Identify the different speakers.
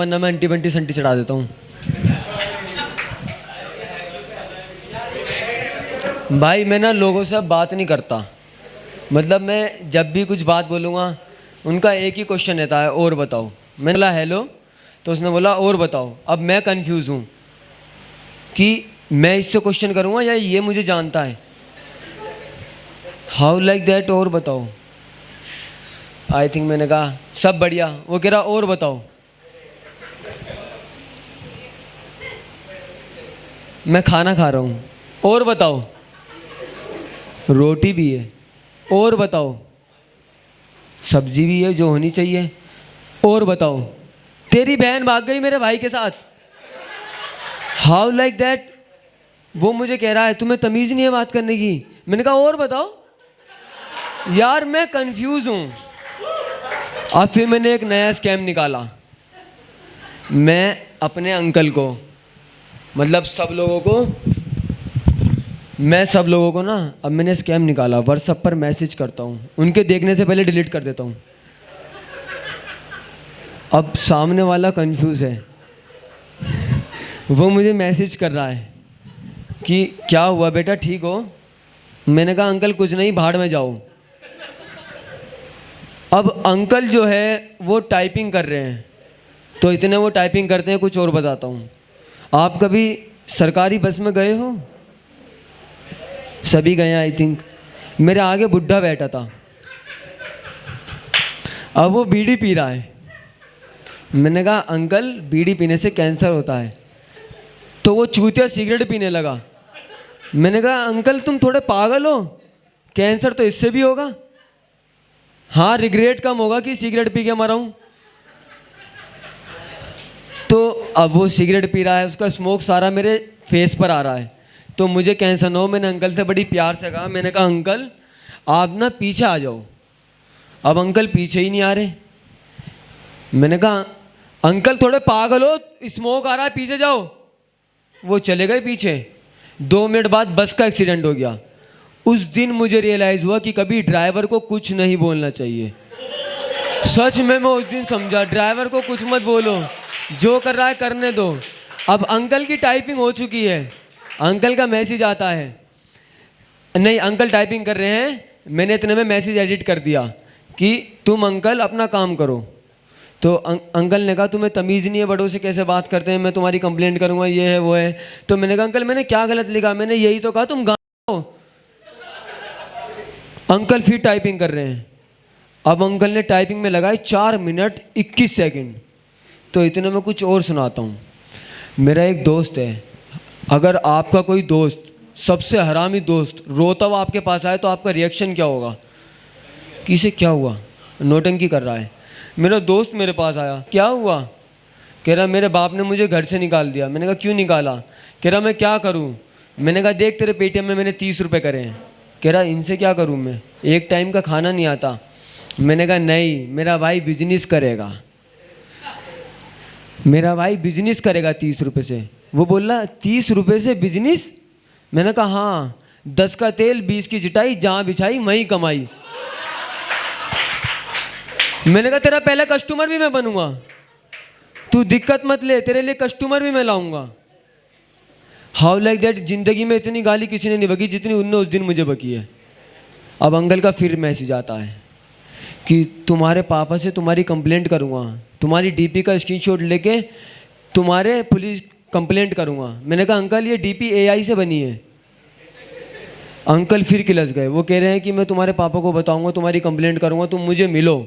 Speaker 1: वरना मैं अंटी बंटी संटी चढ़ा देता हूँ। भाई मैं ना लोगों से अब बात नहीं करता, मतलब मैं जब भी कुछ बात बोलूँगा उनका एक ही क्वेश्चन रहता है, और बताओ। मैंने बोला हेलो, तो उसने बोला और बताओ। अब मैं कंफ्यूज हूँ कि मैं इससे क्वेश्चन करूँगा या ये मुझे जानता है। हाउ लाइक दैट, और बताओ। आई थिंक मैंने कहा सब बढ़िया। वो कह रहा और बताओ। मैं खाना खा रहा हूँ, और बताओ। रोटी भी है, और बताओ। सब्जी भी है जो होनी चाहिए, और बताओ। तेरी बहन भाग गई मेरे भाई के साथ। How like that. वो मुझे कह रहा है तुम्हें तमीज़ नहीं है बात करने की। मैंने कहा और बताओ। यार मैं कंफ्यूज हूँ। अब फिर मैंने एक नया स्कैम निकाला। मैं अपने अंकल को, मतलब सब लोगों को ना, अब मैंने स्कैम निकाला, व्हाट्सएप पर मैसेज करता हूँ, उनके देखने से पहले डिलीट कर देता हूँ। अब सामने वाला कंफ्यूज है, वो मुझे मैसेज कर रहा है कि क्या हुआ बेटा, ठीक हो? मैंने कहा अंकल कुछ नहीं, भाड़ में जाओ। अब अंकल जो है वो टाइपिंग कर रहे हैं, तो इतने वो टाइपिंग करते हैं। कुछ और बताता हूँ। आप कभी सरकारी बस में गए हो? सभी गए आई थिंक। मेरे आगे बुढ़ा बैठा था, अब वो बीड़ी पी रहा है। मैंने कहा अंकल बीड़ी पीने से कैंसर होता है, तो वो चूतिया सिगरेट पीने लगा। मैंने कहा अंकल तुम थोड़े पागल हो, कैंसर तो इससे भी होगा। हाँ रिग्रेट कम होगा कि सिगरेट पी के मरा हूँ। तो अब वो सिगरेट पी रहा है, उसका स्मोक सारा मेरे फेस पर आ रहा है, तो मुझे कैंसर ना हो। मैंने अंकल से बड़ी प्यार से कहा, मैंने कहा अंकल आप ना पीछे आ जाओ। अब अंकल पीछे ही नहीं आ रहे। मैंने कहा अंकल थोड़े पागल हो, स्मोक आ रहा है, पीछे जाओ। वो चले गए पीछे। 2 मिनट बाद बस का एक्सीडेंट हो गया। उस दिन मुझे रियलाइज़ हुआ कि कभी ड्राइवर को कुछ नहीं बोलना चाहिए। सच में मैं उस दिन समझा, ड्राइवर को कुछ मत बोलो, जो कर रहा है करने दो। अब अंकल की टाइपिंग हो चुकी है, अंकल का मैसेज आता है, नहीं अंकल टाइपिंग कर रहे हैं, मैंने इतने में मैसेज एडिट कर दिया कि तुम अंकल अपना काम करो। तो अंकल ने कहा तुम्हें तमीज़ नहीं है, बड़ों से कैसे बात करते हैं, मैं तुम्हारी कंप्लेंट करूंगा, ये है वो है। तो मैंने कहा अंकल मैंने क्या गलत लिखा? मैंने यही तो कहा तुम गाओ। अंकल फिर टाइपिंग कर रहे हैं। अब अंकल ने टाइपिंग में लगाए 4 मिनट 21 सेकंड। तो इतने में कुछ और सुनाता हूँ। मेरा एक दोस्त है, अगर आपका कोई दोस्त, सबसे हरामी दोस्त, रोता हुआ आपके पास आए तो आपका रिएक्शन क्या होगा? कि इसे क्या हुआ, नौटंकी कर रहा है। मेरा दोस्त मेरे पास आया, क्या हुआ? कह रहा मेरे बाप ने मुझे घर से निकाल दिया। मैंने कहा क्यों निकाला? कह रहा मैं क्या करूं? मैंने कहा देख तेरे पेटीएम में मैंने 30 रुपये करे हैं। कह रहा इनसे क्या करूं मैं, एक टाइम का खाना नहीं आता। मैंने कहा नहीं, मेरा भाई बिजनेस करेगा, मेरा भाई बिजनेस करेगा 30 रुपये से। वो बोल रहा 30 रुपये से बिजनेस? मैंने कहा हाँ, 10 का तेल 20 की चिटाई, जहाँ बिछाई वहीं कमाई। मैंने कहा तेरा पहला कस्टमर भी मैं बनूंगा, तू दिक्कत मत ले, तेरे लिए कस्टमर भी मैं लाऊंगा। How like that. जिंदगी में इतनी गाली किसी ने नहीं बकी जितनी उनने उस दिन मुझे बकी है। अब अंकल का फिर मैसेज आता है कि तुम्हारे पापा से तुम्हारी कंप्लेंट करूंगा, तुम्हारी डीपी का स्क्रीनशॉट लेके तुम्हारे पुलिस कंप्लेंट करूंगा। मैंने कहा अंकल ये डीपी एआई से बनी है। अंकल फिर किलस गए। वो कह रहे हैं कि मैं तुम्हारे पापा को बताऊंगा, तुम्हारी कंप्लेंट करूंगा, तुम मुझे मिलो।